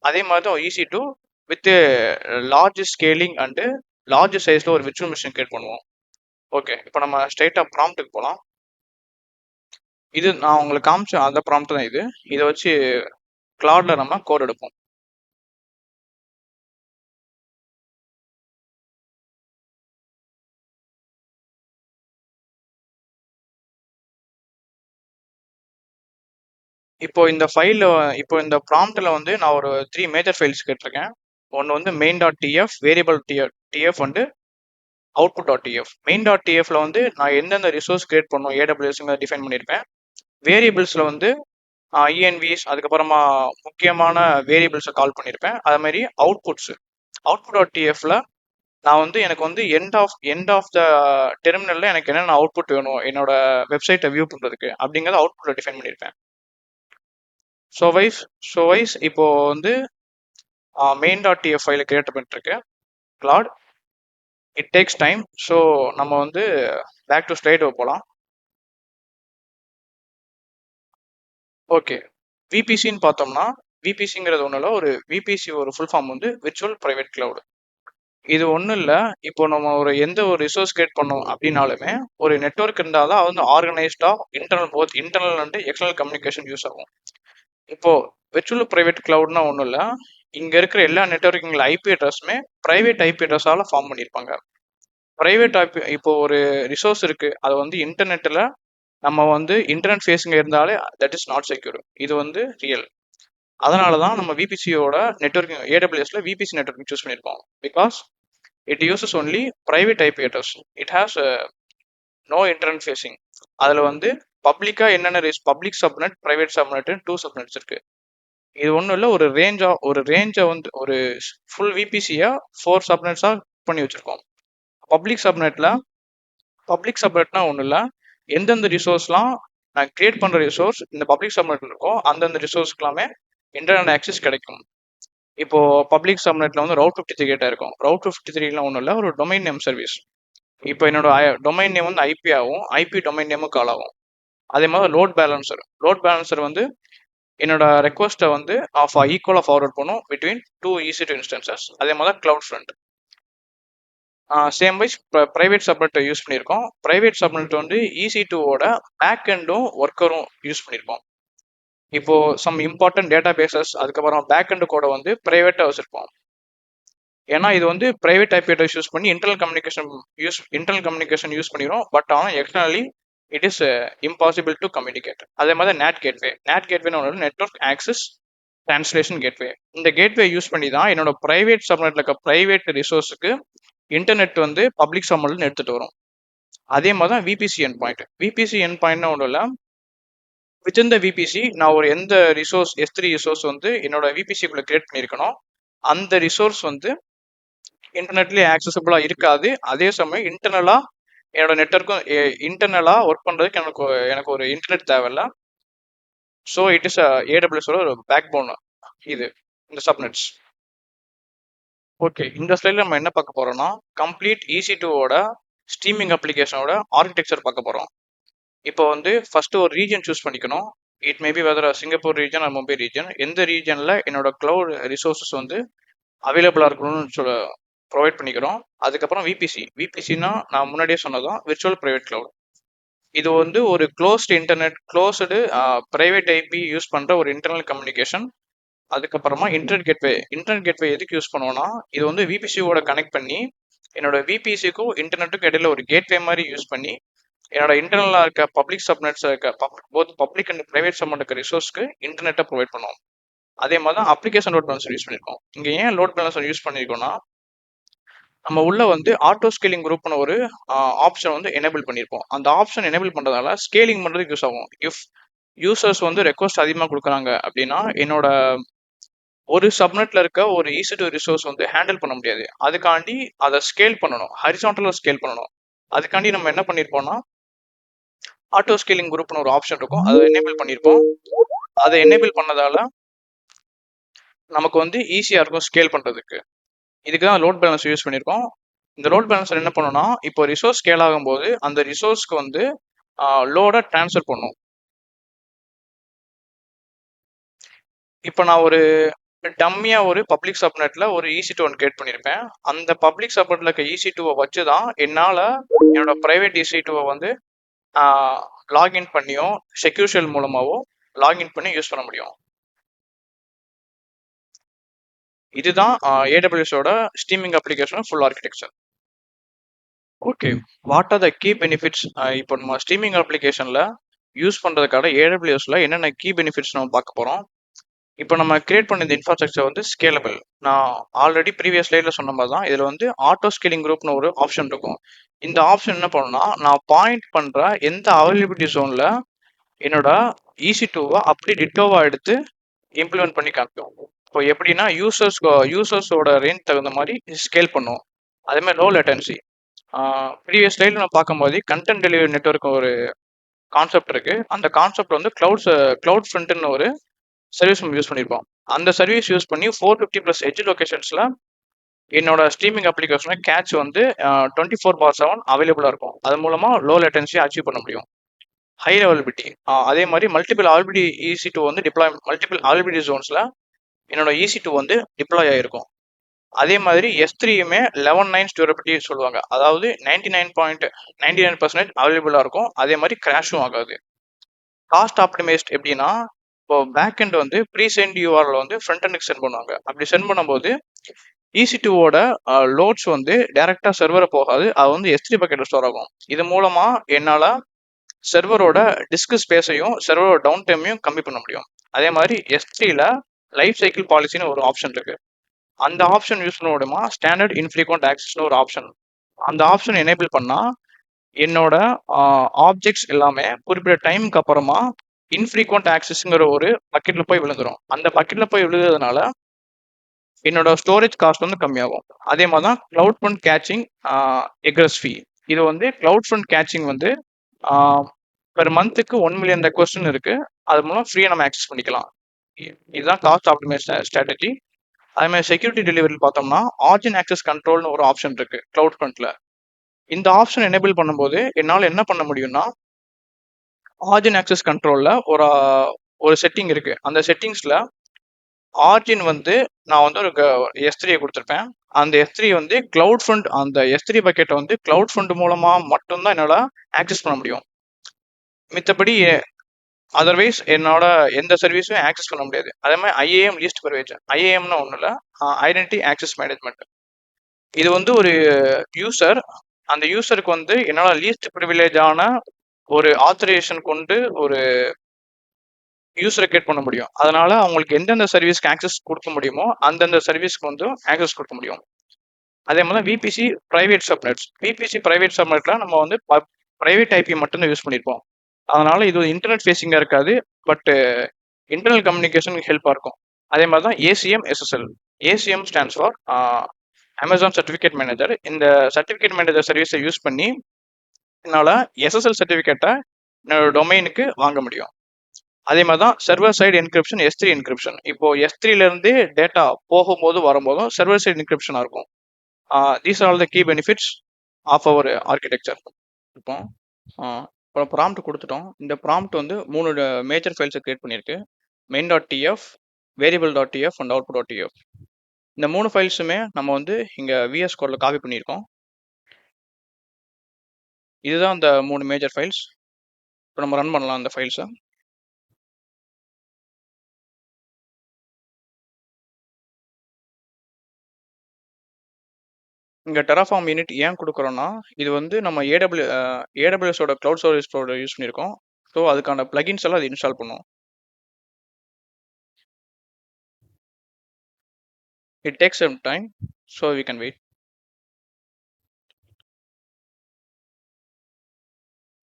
அதே மாதிரி தான் EC2 with large scaling and large சைஸ்ல ஒரு விர்ச்சுவல் மிஷின் கிரியேட் பண்ணுவோம். ஓகே, இப்போ நம்ம ஸ்ட்ரைட்டா ப்ராம்ப்ட்டுக்கு போகலாம். இது நான் உங்களுக்கு காமிச்ச அந்த ப்ராம்ப்ட் தான் இது. இதை வச்சு கிளாட்ல நம்ம கோட் எடுப்போம். இப்போ இந்த ப்ராம்ப்ட்ல வந்து நான் ஒரு 3 மேஜர் ஃபைல்ஸ் கேட்டிருக்கேன். ஒன்று வந்து main.tf, வேரியபிள் tf வந்து output.tf. main.tfல வந்து நான் எந்தெந்த ரிசோர்ஸ் கிரியேட் பண்ணணும் ஏடபிள்யூஎஸ் டிஃபைன் பண்ணியிருப்பேன். வேரியபிள்ஸ்ல வந்து ENVs, அதுக்கப்புறமா முக்கியமான வேரியபிள்ஸை கால் பண்ணியிருப்பேன். அது மாதிரி output.tfல நான் வந்து எனக்கு வந்து எண்ட் ஆஃப் த டெர்மினல்ல எனக்கு என்னென்ன அவுட்புட் வேணும் என்னோட வெப்சைட்டை வியூ பண்ணுறதுக்கு அப்படிங்கிறத அவுட்புட்டை டிஃபைன் பண்ணியிருப்பேன். ஸோ வைஸ் இப்போ வந்து main.tf ஃபைலை கிரியேட் பண்ணிட்டுருக்கு Claude. It takes time. So நம்ம வந்து பேக் டு ஸ்லைடு போகலாம். ஓகே, விபிசின்னு பார்த்தோம்னா, விபிசிங்கிறது ஒன்றும் இல்லை, ஒரு விபிசி ஒரு ஃபுல் ஃபார்ம் வந்து விர்ச்சுவல் ப்ரைவேட் கிளவுட். இது ஒன்றும் இல்லை, இப்போ நம்ம எந்த ஒரு ரிசோர்ஸ் கிரியேட் பண்ணோம் அப்படின்னாலுமே ஒரு நெட்வொர்க் இருந்தால் தான் அது வந்து ஆர்கனைஸ்டாக internal and external communication use ஆகும். இப்போ விர்ச்சுவல் ப்ரைவேட் கிளவுட்னா ஒன்றும் இல்லை, இங்கே இருக்கிற எல்லா நெட்வொர்க்கிங்கில் ஐபி அட்ரஸுமே ப்ரைவேட் ஐபி அட்ரஸால் ஃபார்ம் பண்ணியிருப்பாங்க. ப்ரைவேட் ஐபி, இப்போ ஒரு ரிசோர்ஸ் இருக்கு, அது வந்து இன்டர்நெட்டில் நம்ம வந்து இன்டர்நெட் ஃபேஸிங் இருந்தாலே தட் இஸ் நாட் செக்யூர். இது வந்து ரியல். அதனால தான் நம்ம விபிசியோட நெட்வொர்க்கிங் ஏடபிள்யூஎஸ்ல விபிசி நெட்வொர்க்கிங் சூஸ் பண்ணியிருக்கோம். Because it uses only private IP address. It has no internet facing. அதில் வந்து பப்ளிக்காக என்னென்ன public subnet, private subnet, 2 subnets இருக்கு. இது ஒன்றும் இல்லை, ஒரு ரேஞ்சை வந்து ஒரு ஃபுல் விபிசியை 4 சப்நெட்ஸாக பண்ணி வச்சிருக்கோம். பப்ளிக் சப்நெட்னா ஒன்றும் இல்லை, எந்தெந்த ரிசோர்ஸ்லாம் நான் கிரியேட் பண்ணுற ரிசோர்ஸ் இந்த பப்ளிக் சப்நெட்ல இருக்கோ அந்தந்த ரிசோர்ஸ்க்கு எல்லாமே இன்டர்நெட் ஆக்சஸ் கிடைக்கும். இப்போ பப்ளிக் சப்நெட்ல வந்து ரவுட் 53 கேட்டா இருக்கும். ரவுட் 53லாம் ஒன்றும் இல்லை, ஒரு டொமைன் நேம் சர்வீஸ். இப்போ என்னோட டொமைன் நேம் வந்து ஐபி ஆகும், ஐபி டொமைன் நேமும் கால் ஆகும். அதே மாதிரி லோட் பேலன்சர் வந்து என்னோட ரெக்வஸ்ட்டை வந்து ஈக்குவலாக ஃபார்வர்ட் பண்ணும் பிட்வீன் 2 EC2 இன்ஸ்டன்சஸ். அதே மாதிரி cloud front. Same wise private subnet use பண்ணியிருக்கோம். ப்ரைவேட் சப்நெட் வந்து EC2ஓட பேக் எண்டும் ஒர்க்கரும் யூஸ் பண்ணியிருக்கோம். இப்போ சம் இம்பார்ட்டன்ட் டேட்டா பேசஸ், அதுக்கப்புறம் பேக் எண்ட் கோடை வந்து ப்ரைவேட்டாக வச்சுருப்போம். ஏன்னா இது வந்து பிரைவேட் ஐபி அட்ரஸ் யூஸ் பண்ணி இன்டர்னல் கம்யூனிகேஷன் யூஸ் பண்ணிடும். பட் ஆனால் externally it is impossible to communicate. அதே மாதிரி நேட் கேட்வேன்னு ஒன்று, நெட்வொர்க் ஆக்சஸ் டிரான்ஸ்லேஷன் கேட்வே. இந்த கேட்வே யூஸ் பண்ணி தான் என்னோட பிரைவேட் சப்நெட்ல இருக்க பிரைவேட் ரிசோர்ஸுக்கு இன்டர்நெட் வந்து பப்ளிக் சப்நெட்ல எடுத்துட்டு வரும். அதே மாதிரி தான் விபிசி என் பாயிண்ட். விபிசி என் பாயிண்ட்னா ஒன்றும் இல்லை, வித்தின் த விபிசி நான் ஒரு எந்த ரிசோர்ஸ் S3 ரிசோர்ஸ் வந்து என்னோட விபிசிக்குள்ள கிரியேட் பண்ணியிருக்கணும், அந்த ரிசோர்ஸ் வந்து இன்டர்நெட்லேயே ஆக்சசபிளா இருக்காது. அதே சமயம் இன்டர்னலா என்னோட நெட்வொர்க்கும் இன்டர்னலா ஒர்க் பண்றதுக்கு எனக்கு ஒரு இன்டர்நெட் தேவையில்ல. ஸோ இட் இஸ் ஏடபிள்யூஸோட ஒரு பேக் போன் இது, இந்த சப்நெட்ஸ். ஓகே, இந்த ஸ்லைட்ல நம்ம என்ன பார்க்க போறோம்னா கம்ப்ளீட் EC2ஓட ஸ்ட்ரீமிங் அப்ளிகேஷனோட ஆர்கிடெக்சர் பார்க்க போறோம். இப்போ வந்து ஃபர்ஸ்ட் ஒரு ரீஜன் சூஸ் பண்ணிக்கணும். It maybe whether Singapore region or Mumbai region. எந்த ரீஜன்ல என்னோட கிளவுட் ரிசோர்ஸஸ் வந்து அவைலபிளா இருக்கணும்னு ப்ரொவைட் பண்ணிக்கிறோம். அதுக்கப்புறம் விபிசினா நான் முன்னாடியே சொன்னதான் விர்ச்சுவல் பிரைவேட் கிளவுட். இது வந்து ஒரு க்ளோஸ்டு பிரைவேட் ஐபி யூஸ் பண்ற ஒரு இன்டர்னல் கம்யூனிகேஷன். அதுக்கப்புறமா இன்டர்நெட் கேட்வே எதுக்கு யூஸ் பண்ணுவோம்னா, இது வந்து விபிசியோட கனெக்ட் பண்ணி என்னோட விபிசிக்கும் இன்டர்நெட்டுக்கும் இடையில ஒரு கேட்வே மாதிரி யூஸ் பண்ணி என்னோட இன்டர்னலா இருக்க பப்ளிக் சப்நெட்ஸ் இருக்க both public and private subnet இருக்க ரிசோர்ஸ்க்கு இன்டர்நெட்டை ப்ரொவைட் பண்ணுவோம். அதே மாதிரி தான் அப்ளிகேஷன் லோட் பேலன்சர் யூஸ் பண்ணியிருக்கோம். இங்க ஏன் லோட் பேலன்சர் யூஸ் பண்ணியிருக்கோம்னா, நம்ம உள்ள வந்து ஆட்டோ ஸ்கேலிங் குரூப்னு ஒரு ஆப்ஷன் வந்து எனேபிள் பண்ணியிருப்போம். அந்த ஆப்ஷன் எனேபிள் பண்றதால ஸ்கேலிங் பண்றதுக்கு யூஸ் ஆகும். இஃப் யூசர்ஸ் வந்து ரெக்வஸ்ட் அதிகமாக கொடுக்குறாங்க அப்படின்னா என்னோட ஒரு சப்நெட்ல இருக்க ஒரு EC2 ரிசோர்ஸ் வந்து ஹேண்டில் பண்ண முடியாது. அதுக்காண்டி அதை ஸ்கேல் பண்ணணும், ஹரிசான்டலா ஸ்கேல் பண்ணணும். அதுக்காண்டி நம்ம என்ன பண்ணியிருப்போம்னா ஆட்டோ ஸ்கேலிங் குரூப்னு ஒரு ஆப்ஷன் இருக்கும், அதை எனேபிள் பண்ணியிருப்போம். அதை எனேபிள் பண்ணதால நமக்கு வந்து ஈஸியாக இருக்கும் ஸ்கேல் பண்ணுறதுக்கு. இதுக்கு தான் லோட் பேலன்ஸ் யூஸ் பண்ணியிருக்கோம். இந்த லோட் பேலன்சர் என்ன பண்ணணும்னா, இப்போ ரிசோர்ஸ் ஸ்கேல் ஆகும்போது அந்த ரிசோர்ஸ்க்கு வந்து லோடை ட்ரான்ஸ்ஃபர் பண்ணும். இப்போ நான் ஒரு டம்மியா ஒரு பப்ளிக் சப்நெட்ல ஒரு EC2 ஒன்று கிரியேட் பண்ணியிருப்பேன். அந்த பப்ளிக் சப்நெட்ல இருக்க EC2 வச்சு தான் என்னால் என்னோட பிரைவேட் EC2 வந்து லாகின் பண்ணியோ செக்யூர் ஷெல் மூலமாவோ லாகின் பண்ணி யூஸ் பண்ண முடியும். இதுதான் AWSோட streaming application full architecture. Okay, what are the key benefits? இப்போ நம்ம ஸ்ட்ரீமிங் அப்ளிகேஷன்ல யூஸ் பண்றதுக்காக AWSல என்னென்ன கீ பெனிஃபிட்ஸ் நம்ம பார்க்க போறோம். இப்போ நம்ம கிரியேட் பண்ண இந்த இன்ஃப்ராஸ்ட்ரக்சர் வந்து ஸ்கேலபிள். நான் ஆல்ரெடி ப்ரீவியஸ் ஸ்லைட்ல சொன்ன மாதிரி தான் இதில் வந்து ஆட்டோ ஸ்கேலிங் குரூப்னு ஒரு ஆப்ஷன் இருக்கும். இந்த ஆப்ஷன் என்ன பண்ணுன்னா, நான் பாயிண்ட் பண்ற எந்த அவைலபிலிட்டி ஜோன்ல என்னோட EC2வை அப்படி டிட்டோவா எடுத்து இம்ப்ளிமெண்ட் பண்ணி காமிக்கும். இப்போ எப்படின்னா யூசர்ஸோட ரேஞ்ச் தகுந்த மாதிரி ஸ்கேல் பண்ணும். அதே மாதிரி லோ லேட்டன்சி. ப்ரீவியஸ் ஸ்லைடில் நம்ம பார்க்கும்போது கண்டென்ட் டெலிவரி நெட்வொர்க் ஒரு கான்செப்ட் இருக்கு. அந்த கான்செப்ட் வந்து கிளவுட் ஃப்ரண்ட்னு ஒரு சர்வீஸ் நம்ம யூஸ் பண்ணியிருப்போம். அந்த சர்வீஸ் யூஸ் பண்ணி 450+ எட்ஜ் லொகேஷன்ஸ்ல என்னோட ஸ்ட்ரீமிங் அப்ளிகேஷனை கேட்ச் வந்து 24/7 அவைலபிளா இருக்கும். அது மூலமா லோ லேட்டன்சியை அச்சீவ் பண்ண முடியும். ஹை அவைலபிலிட்டி, அதே மாதிரி மல்டிபிள் அவைலபிலிட்டி EC2 வந்து மல்டிபிள் அவைலபிலிட்டி ஜோன்ஸ்ல என்னோட EC2 வந்து டிப்ளாய் ஆயிருக்கும். அதே மாதிரி S3யுமே 11 9 டியூரபிலிட்டி சொல்லுவாங்க. அதாவது 99.99% அவைலபிளா இருக்கும். அதே மாதிரி கிராஷும் ஆகாது. காஸ்ட் ஆப்டிமைஸ்ட் எப்படின்னா, இப்போ பேக் எண்ட் வந்து ப்ரீ சென்ட் URL வந்து ஃப்ரண்ட் எண்டுக்கு சென்ட் பண்ணுவாங்க. அப்படி சென்ட் பண்ணும்போது EC2ஓட லோட்ஸ் வந்து டைரக்டா சர்வரை போகாது, அது வந்து S3 பக்கெட்ல ஸ்டோர் ஆகும். இது மூலமா என்னால சர்வரோட டிஸ்க் ஸ்பேஸையும் சர்வரோட டவுன் டைமையும் கம்மி பண்ண முடியும். அதே மாதிரி S3ல லைஃப் சைக்கிள் பாலிசின்னு ஒரு ஆப்ஷன் இருக்கு. அந்த ஆப்ஷன் யூஸ் பண்ண முடியுமா, ஸ்டாண்டர்ட் இன்ஃப்ரீக்வெண்ட் ஆக்சஸ்னு ஒரு ஆப்ஷன். அந்த ஆப்ஷன் எனேபிள் பண்ணா என்னோட ஆப்ஜெக்ட்ஸ் எல்லாமே குறிப்பிட்ட டைமுக்கு அப்புறமா இன்ஃப்ரீக்வெண்ட் ஆக்சஸ்ங்கிற ஒரு பக்கெட்ல போய் விழுந்துடும். அந்த பக்கெட்ல போய் விழுதுறதுனால என்னோட ஸ்டோரேஜ் காஸ்ட் வந்து கம்மியாகும். அதே மாதிரி தான் கிளவுட் ஃப்ரண்ட் கேச்சிங் எக்ரஸ் ஃபீ. இது வந்து கிளவுட் ஃப்ரண்ட் கேச்சிங் வந்து பெர் மந்த்துக்கு 1 மில்லியன் ரெக்வஸ்ட்னு இருக்கு. அது மூலம் ஃப்ரீயா நம்ம ஆக்சஸ் பண்ணிக்கலாம். இதுதான் காஸ்ட் ஆப்டிமைசேஷன் ஸ்ட்ராட்டஜி. அதே மாதிரி செக்யூரிட்டி டெலிவரி பார்த்தோம்னா ஆர்ஜின் ஆக்சஸ் கண்ட்ரோல்னு ஒரு ஆப்ஷன் இருக்கு கிளவுட் ஃப்ரண்ட்ல. இந்த ஆப்ஷன் எனேபிள் பண்ணும்போது என்னால் என்ன பண்ண முடியும்னா, ஆர்ஜின் ஆக்சஸ் கண்ட்ரோல்ல ஒரு செட்டிங் இருக்கு. அந்த செட்டிங்ஸ்ல ஆர்ஜின் வந்து நான் வந்து ஒரு S3 கொடுத்துருப்பேன். அந்த S3 வந்து கிளவுட் ஃப்ரண்ட், அந்த S3 பக்கெட்டை வந்து கிளவுட் ஃப்ரண்ட் மூலமா மட்டும்தான் என்னால ஆக்சஸ் பண்ண முடியும். மித்தபடி அதர்வைஸ் என்னோட எந்த சர்வீஸும் ஆக்சஸ் பண்ண முடியாது. அதே மாதிரி IAM லீஸ்ட் ப்ரிவிலேஜ். IAMனா ஒன்றும் இல்லை, ஐடென்டிட்டி ஆக்சஸ் மேனேஜ்மெண்ட். இது வந்து ஒரு யூசர், அந்த யூசருக்கு வந்து என்னால லீஸ்ட் ப்ரிவிலேஜ் ஆன ஒரு ஆத்தரைசேஷன் கொண்டு ஒரு யூசரை கிரியேட் பண்ண முடியும். அதனால அவங்களுக்கு எந்தெந்த சர்வீஸ்க்கு ஆக்சஸ் கொடுக்க முடியுமோ அந்தந்த சர்வீஸ்க்கு வந்து ஆக்சஸ் கொடுக்க முடியும். அதே மாதிரி VPC private subnets, VPC private சப்நெட்ல நம்ம வந்து பிரைவேட் ஐபி மட்டும் தான் யூஸ் பண்ணியிருப்போம். அதனால இது இன்டர்நெட் ஃபேஸிங்கா இருக்காது, பட் இன்டர்னல் கம்யூனிகேஷன் ஹெல்ப்பாக இருக்கும். அதே மாதிரி தான் ACM SSL. ACM stands for Amazon certificate manager. இந்த சர்டிஃபிகேட் மேனேஜர் சர்வீஸை யூஸ் பண்ணி என்னால் எஸ்எஸ்எல் சர்டிஃபிகேட்டை என்னோட டொமைனுக்கு வாங்க முடியும். அதே மாதிரி தான் server side encryption, S3 encryption. இப்போ S3ல இருந்து டேட்டா போகும்போது வரும்போதும் சர்வர் சைடு என்கிரிப்ஷனாக இருக்கும். These are all the key benefits of our architecture. இப்போ இப்போ ப்ராம்ப்ட் கொடுத்துட்டோம். இந்த ப்ராம்ப்ட் வந்து 3 மேஜர் ஃபைல்ஸை கிரியேட் பண்ணியிருக்கு. main.tf, variable.tf and output.tf. இந்த 3 ஃபைல்ஸுமே நம்ம வந்து இங்கே VS கோடில் காப்பி பண்ணியிருக்கோம். இதுதான் அந்த 3 மேஜர் ஃபைல்ஸ். இப்போ நம்ம ரன் பண்ணலாம் அந்த ஃபைல்ஸை. இங்கே டெராஃபார்ம் யூனிட் ஏன் கொடுக்குறோன்னா, இது வந்து நம்ம ஏடபிள்யூஎஸோட க்ளவுட் சர்வீஸோட யூஸ் பண்ணியிருக்கோம். ஸோ அதுக்கான பிளகின்ஸ் எல்லாம் அது இன்ஸ்டால் பண்ணும். It takes some time, so we can wait.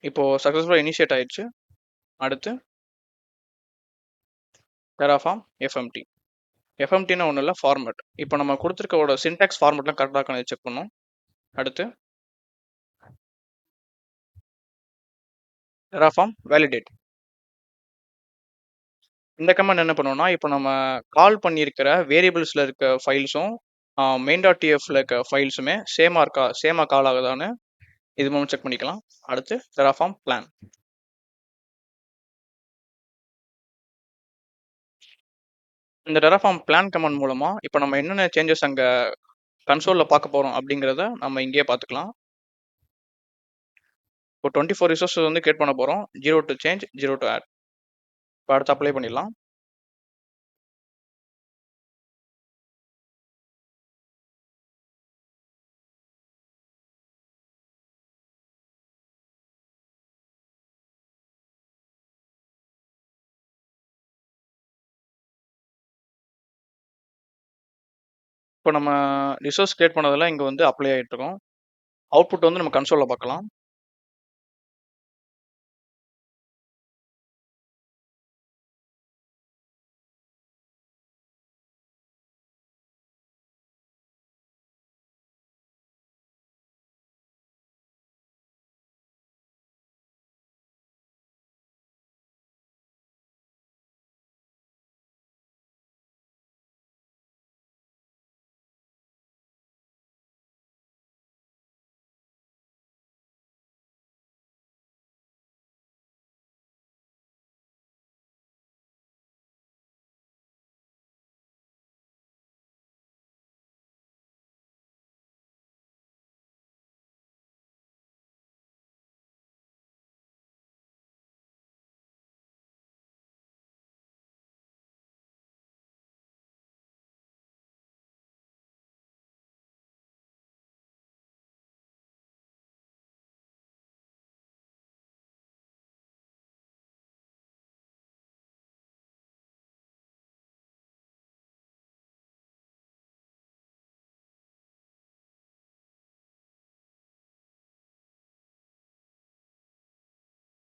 இப்போ சக்ஸஸ்ஃபுல்லாக இனிஷியேட் ஆயிடுச்சு. அடுத்து டெராஃபார்ம் எஃப்எம்டி. எஃப்எம்டினா ஒன்றும் இல்லை, ஃபார்மேட். இப்போ நம்ம கொடுத்துருக்கோட சின்டாக்ஸ் ஃபார்மேட்லாம் கரெக்டாக இருக்கான்னு செக் பண்ணோம். அடுத்து டெராஃபார்ம் வேலிடேட். இந்த கமெண்ட் என்ன பண்ணுவோம்னா, இப்போ நம்ம கால் பண்ணியிருக்கிற வேரியபிள்ஸில் இருக்க ஃபைல்ஸும் main.tfல இருக்க ஃபைல்ஸுமே சேமாக கால் ஆகுதான்னு இது மூலம் செக் பண்ணிக்கலாம். அடுத்து டெராஃபார்ம் பிளான். இந்த டெராஃபார்ம் பிளான் கமெண்ட் மூலமா இப்போ நம்ம என்னென்ன சேஞ்சஸ் அங்கே கன்சோலில் பார்க்க போகிறோம் அப்படிங்கிறத நம்ம இங்கேயே பார்த்துக்கலாம். இப்போ 24 ரிசோர்ஸஸ் வந்து கிரியேட் பண்ண போகிறோம். 0 to change, 0 to add. இப்போ அடுத்து அப்ளை பண்ணிடலாம். இப்போ நம்ம ரிசோர்ஸ் கிரியேட் பண்ணதெல்லாம் இங்கே வந்து அப்ளை ஆகிட்டு இருக்கோம். அவுட்புட் வந்து நம்ம கன்சோலில் பார்க்கலாம்.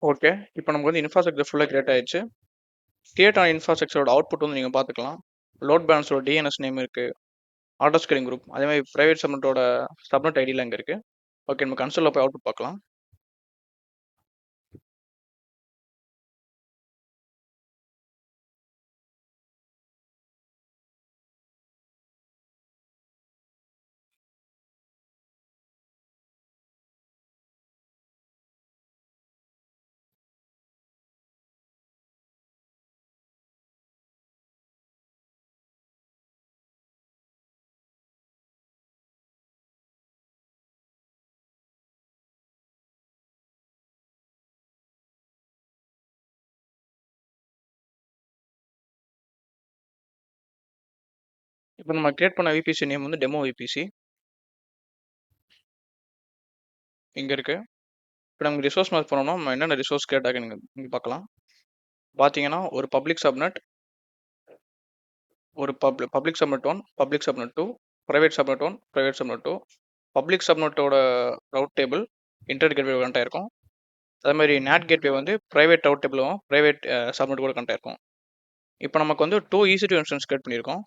ஓகே, இப்போ நமக்கு வந்து இன்ஃப்ராஸ்ட்ரக்சர் ஃபுல்லாக கிரியேட் ஆயிடுச்சு. கிரியேட் ஆன இன்ஃப்ராஸ்ட்ரக்சரோட அவுட்புட் வந்து நீங்கள் பார்த்துக்கலாம். லோட் பேலன்ஸோட டிஎன்எஸ் நேம் இருக்குது, ஆட்டோ ஸ்கேலிங் குரூப், அதே மாதிரி ப்ரைவேட் சப்நெட்டோட சப்நெட் ஐடியில் அங்கே இருக்குது. ஓகே, நம்ம கன்சோலில் போய் அவுட்புட் பார்க்கலாம். இப்போ நம்ம கிரியேட் பண்ண விபிசி நேம் வந்து டெமோ விபிசி. இங்கே இருக்குது. இப்போ நமக்கு ரிசோர்ஸ் மேப் போனோம்னா நம்ம என்னென்ன ரிசோர்ஸ் கேட்டாக நீங்கள் பார்க்கலாம். பார்த்தீங்கன்னா ஒரு பப்ளிக் சப்நெட், ஒரு public subnet 1, public subnet 2, private subnet 1, private subnet 2, public சப்நெட்டோட route table internet gateway connect ஆயிருக்கும். அதே மாதிரி நேட் கேட்வே வந்து ப்ரைவேட் ரவுட் டேபிளும் ப்ரைவேட் சப்நெட் கூட கனெக்ட் ஆயிருக்கும். இப்போ நமக்கு வந்து 2 EC2 இன்ஸ்டன்ஸ் கிரியேட் பண்ணியிருக்கோம்.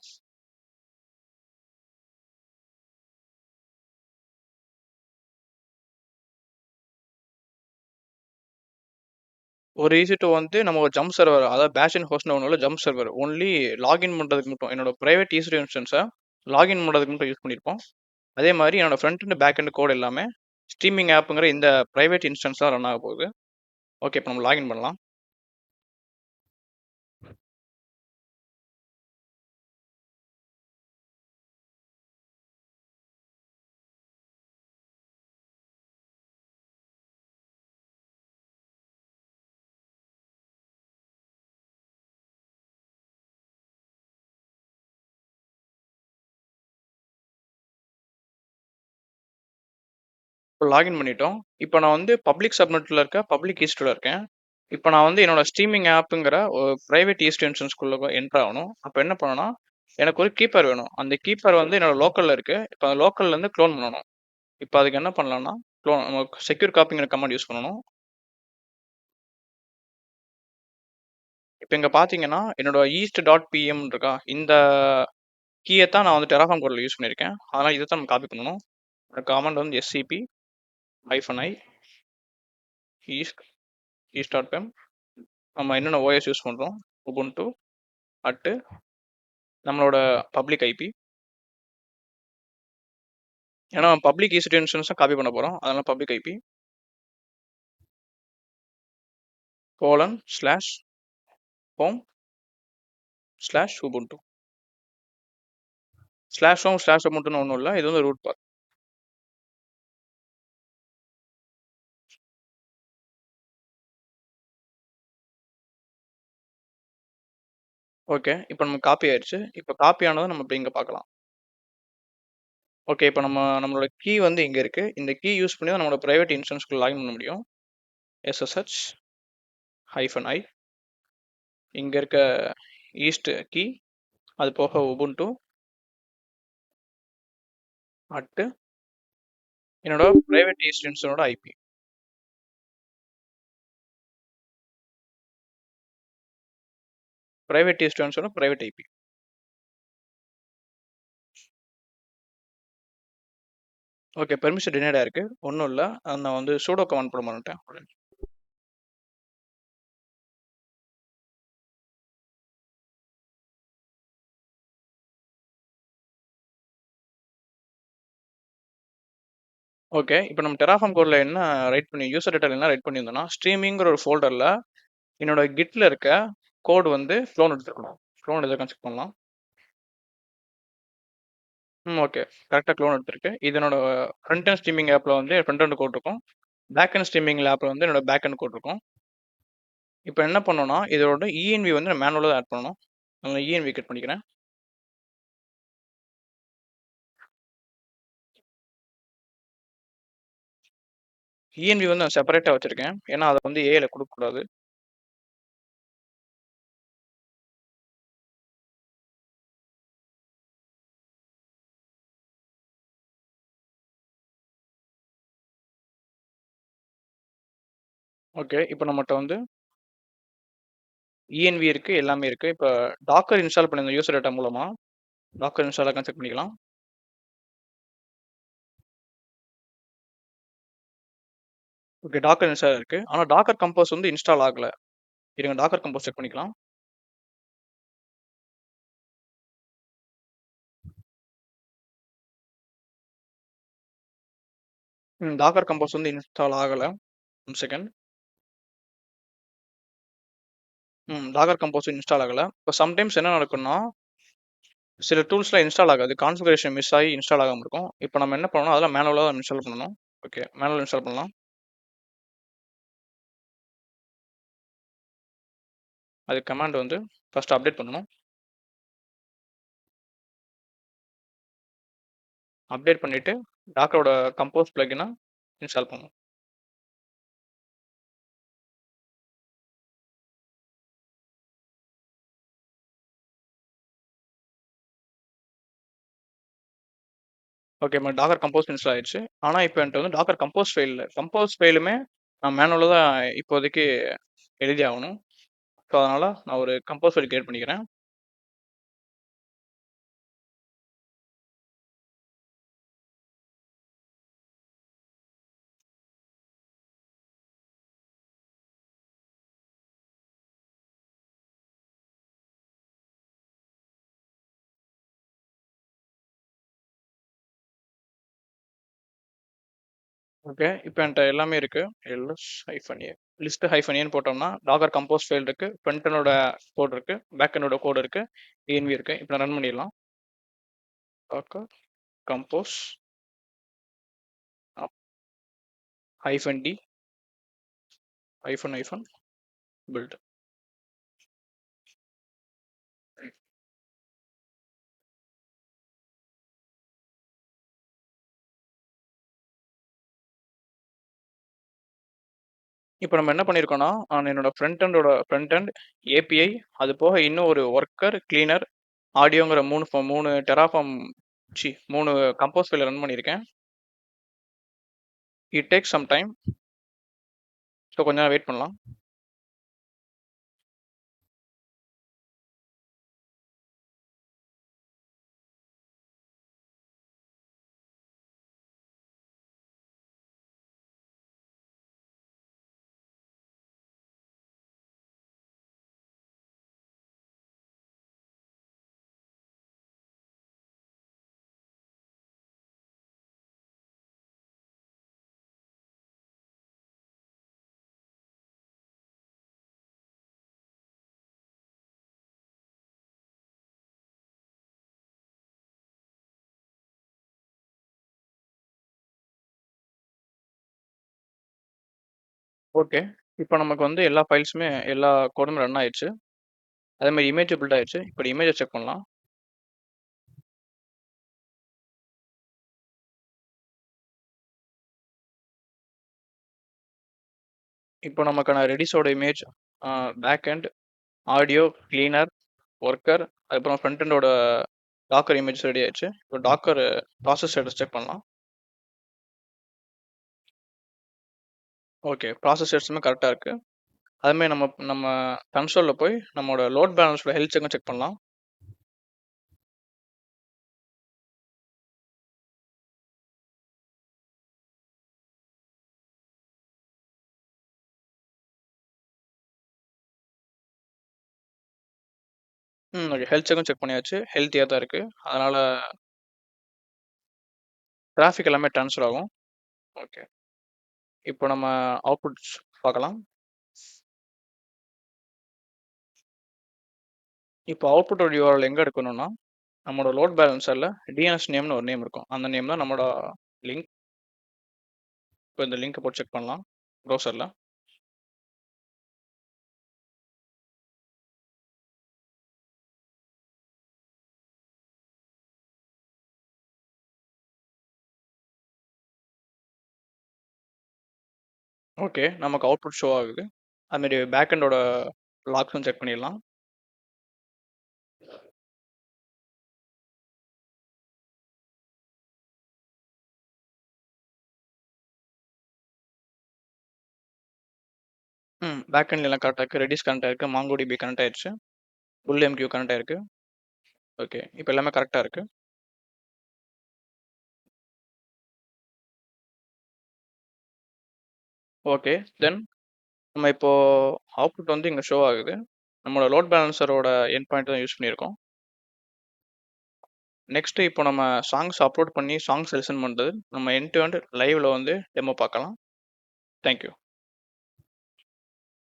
ஒரு EC2 வந்து நம்ம ஒரு ஜம்ப் சர்வர், அதாவது பேஷ் அண்ட் ஹோஸ்ட் ஒன்றும் ஜம்ப் சர்வர் ஒன்லி லாகின் பண்ணுறதுக்கு மட்டும், என்னோட ப்ரைவேட் EC2 இன்ஸ்டன்ஸை லாகின் பண்ணுறதுக்கு மட்டும் யூஸ் பண்ணியிருப்போம். அதே மாதிரி என்னோட front end back end code எல்லாமே ஸ்ட்ரீமிங் ஆப்புங்கிற இந்த ப்ரைவேட் இன்ஸ்டன்ஸ் தான் ரன் ஆக போகுது. ஓகே, இப்போ நம்ம லாகின் பண்ணலாம். இப்போ லாகின் பண்ணிட்டோம். இப்போ நான் வந்து பப்ளிக் சப்நெட்டில் இருக்க பப்ளிக் EC2ல இருக்கேன். இப்போ நான் வந்து என்னோட ஸ்ட்ரீமிங் ஆப்புங்கிற ஒரு ப்ரைவேட் EC2 இன்ஸ்டன்ஸ்குள்ளே என்ட்ரு ஆகணும். அப்போ என்ன பண்ணணும்னா எனக்கு ஒரு கீப்பர் வேணும். அந்த கீப்பர் வந்து என்னோட லோக்கலில் இருக்குது. இப்போ அந்த லோக்கல்லேருந்து க்ளோன் பண்ணணும். இப்போ அதுக்கு என்ன பண்ணலாம்னா செக்யூர் காப்பிங்கிற கமாண்ட் யூஸ் பண்ணணும். இப்போ இங்கே பார்த்தீங்கன்னா என்னோட east.pm இருக்கா, இந்த கீயை தான் நான் வந்து டெராஃபார்ம் கோடில் யூஸ் பண்ணியிருக்கேன். அதனால் இதை தான் நம்ம காப்பி பண்ணணும். கமாண்ட் வந்து scp-i east.pem. நம்ம என்னென்ன OS யூஸ் பண்ணுறோம், உபுண்டு அட்டு நம்மளோட பப்ளிக் ஐபி. ஏன்னா பப்ளிக் EC2 இன்ஸ்டன்ஸ் காப்பி பண்ண போகிறோம், அதனால் பப்ளிக் ஐபி :home/ubuntu /home/ubuntuன்னு ஒன்றும் இல்லை, இது வந்து ரூட் பாத். ஓகே, இப்போ நம்ம காப்பி ஆயிடுச்சு. இப்போ காப்பி ஆனதை நம்ம இப்போ இங்கே பார்க்கலாம். ஓகே, இப்போ நம்மளோட கீ வந்து இங்கே இருக்குது. இந்த கீ யூஸ் பண்ணி தான் நம்மளோட ப்ரைவேட் இன்ஸ்டன்ஸ்க்குள்ள லாகின் பண்ண முடியும். SSH-i இங்கே இருக்க ஈஸ்ட் கீ, அது போக உபுண்டு அட்டு என்னோட ப்ரைவேட் இன்ஸ்டன்ஸோட ஐபி. ப்ரைவேட் இன்ஸ்டன்ஸோட private IP. Okay, permission denied ஆயிருக்கு. ஒன்றும் இல்லை, நான் வந்து சூடோ கமாண்ட் போட மாட்டேன். ஓகே, இப்போ நம்ம டெராஃபார்ம் கோடில் என்ன ரைட் பண்ணி யூசர் டேட்டாவில் என்ன ரைட் பண்ணியிருந்தோம்னா ஸ்ட்ரீமிங்கிற ஒரு ஃபோல்டரில் என்னோட கிட்டில் இருக்க கோடு வந்து க்ளோன் எடுத்துருக்கணும். க்ளோன் எடுத்து செக் பண்ணலாம். ஓகே, கரெக்டாக க்ளோன் எடுத்திருக்கு. இது என்னோட ஃப்ரண்ட் அண்ட் ஸ்ட்ரீமிங் ஆப்பில் வந்து ஃப்ரண்ட் அண்ட் கோட் இருக்கும். பேக் அண்ட் ஸ்ட்ரீமிங் ஆப்பில் வந்து என்னோட பேக் அண்ட் கோட் இருக்கும். இப்போ என்ன பண்ணோம்னா இதோட ENV வந்து நான் மேனுவலாக தான் ஆட் பண்ணணும். நான் ENV கட் பண்ணிக்கிறேன். ENV வந்து நான் செப்பரேட்டாக வச்சுருக்கேன், ஏன்னா அதை வந்து ஏல கொடுக்கக்கூடாது. ஓகே, இப்போ நம்மகிட்ட வந்து ENV இருக்குது, எல்லாமே இருக்குது. இப்போ டாக்கர் இன்ஸ்டால் பண்ணியிருந்த யூசர் டேட்டா மூலமாக டாக்கர் இன்ஸ்டாலாக செக் பண்ணிக்கலாம். ஓகே, டாக்கர் இன்ஸ்டால் இருக்குது, ஆனால் டாக்கர் கம்போஸ் வந்து இன்ஸ்டால் ஆகலை. இருங்க, டாக்கர் கம்போஸ் செக் பண்ணிக்கலாம். டாக்கர் கம்போஸ் வந்து இன்ஸ்டால் ஆகலை. 1 செகண்ட். டாக்கர் கம்போஸ் இன்ஸ்டால் ஆகலை. இப்போ சம்டைம்ஸ் என்ன நடக்கும்னா சில டூல்ஸ்லாம் இன்ஸ்டால் ஆகாது, கான்ஃபிகரேஷன் மிஸ் ஆகி இன்ஸ்டால் ஆகாமல் இருக்கும். இப்போ நம்ம என்ன பண்ணணும், அதெல்லாம் மேனுவலாக தான் இன்ஸ்டால் பண்ணணும். ஓகே, மேனுவல் இன்ஸ்டால் பண்ணலாம். அது கமாண்ட் வந்து ஃபர்ஸ்ட் அப்டேட் பண்ணணும். அப்டேட் பண்ணிவிட்டு டாக்கரோட கம்போஸ் பிளக்கினை இன்ஸ்டால் பண்ணணும். ஓகே. டாக்கர் கம்போஸ் இன்ஸ்டால் ஆயிடுச்சு. ஆனா, இப்ப என்ட்ட வந்து டாக்கர் கம்போஸ் ஃபைல் இல்ல. கம்போஸ் ஃபைலுமே நான் மேனுவலா தான் இப்போதைக்கு எழுதி ஆகணும். ஸோ, அதனால நான் ஒரு கம்போஸ் ஃபைல் கிரியேட் பண்ணிக்கிறேன். ஓகே. இப்ப என்ட்ட எல்லாமே இருக்கு. ls-a லிஸ்ட் -aன்னு போட்டோம்னா, டாக்கர் கம்போஸ் ஃபைல் இருக்கு. ஃப்ரண்ட் எண்டோட கோட் இருக்கு. பேக் எண்டோட கோட் இருக்கு. env இருக்கு. இப்ப நான் ரன் பண்ணிடலாம். Docker compose -d -build. இப்ப நம்ம என்ன பண்ணியிருக்கோம்னா, நான் என்னோட ஃப்ரண்ட் எண்ட் API அது போக இன்னும் ஒரு ஒர்க்கர், கிளீனர், ஆடியோங்கிற 3 டெராஃபார்ம் 3 கம்போஸ் ஃபைல ரன் பண்ணியிருக்கேன். It takes some time. So, கொஞ்ச நேரம் வெயிட் பண்ணலாம். ஓகே. இப்ப நமக்கு வந்து எல்லா ஃபைல்ஸுமே எல்லா கோடுமே ரன் ஆயிருச்சு. அதே மாரி இமேஜ் பில்ட் ஆயிருச்சு. இப்ப இமேஜ செக் பண்ணலாம். இப்போ நமக்கான ரெடிஸோட image, backend, audio, cleaner, worker, அதுக்கப்புறம் ஃப்ரண்ட் எண்டோட டாக்கர் இமேஜ் ரெடி ஆயிடுச்சு. இப்போ டாக்கர் ப்ராசஸ் ஸ்டேட்டஸ் செக் பண்ணலாம். ஓகே. ப்ராசஸ் ஸ்டேட்டஸுமே கரெக்ட்டா இருக்கு. அதே மாரி நம்ம நம்ம கன்சோல்ல போய் நம்மோட லோட் பேலன்ஸோட ஹெல்த் செக் பண்ணலாம். ஓகே. ஹெல்த் செக் பண்ணியாச்சு. ஹெல்த்தியா தான் இருக்கு. அதனால டிராஃபிக் எல்லாமே ட்ரான்ஸ்ஃபர் ஆகும். ஓகே. இப்போ நம்ம அவுட்புட்ஸ் பார்க்கலாம். இப்போ அவுட்புட்டோட URL எங்க எடுக்கணும்னா, நம்மளோட லோட் பேலன்ஸர்ல DNS நேம்னு ஒரு நேம் இருக்கும். அந்த நேம் தான் நம்மளோட லிங்க். இப்போ இந்த லிங்க் போட்டு செக் பண்ணலாம் ப்ரௌசர்ல. ஓகே. நமக்கு அவுட்புட் ஷோ ஆகுது. அது மாரி பேக் எண்டோட லாக்ஸும் செக் பண்ணிடலாம். பேக் எண்ட்ல எல்லாம் கரெக்ட்டா இருக்கு. ரெடிஸ் கனெக்ட் ஆயிருக்கு. MongoDB கனெக்ட் ஆயிருச்சு. bullmq கனெக்ட் ஆயிருக்கு. ஓகே. இப்போ எல்லாமே கரெக்ட்டா இருக்கு. ஓகே. தென் நம்ம இப்போ அவுட்புட் வந்து இங்க ஷோ ஆகுது. நம்மளோட லோட் பேலன்ஸரோட எண்ட் பாயிண்ட் தான் யூஸ் பண்ணியிருக்கோம். நெக்ஸ்ட் இப்போ நம்ம சாங்ஸ் அப்லோட் பண்ணி சாங்ஸ் லிசன் பண்றது நம்ம எண்ட் டு எண்ட் லைவ்ல வந்து டெமோ பார்க்கலாம். Thank you.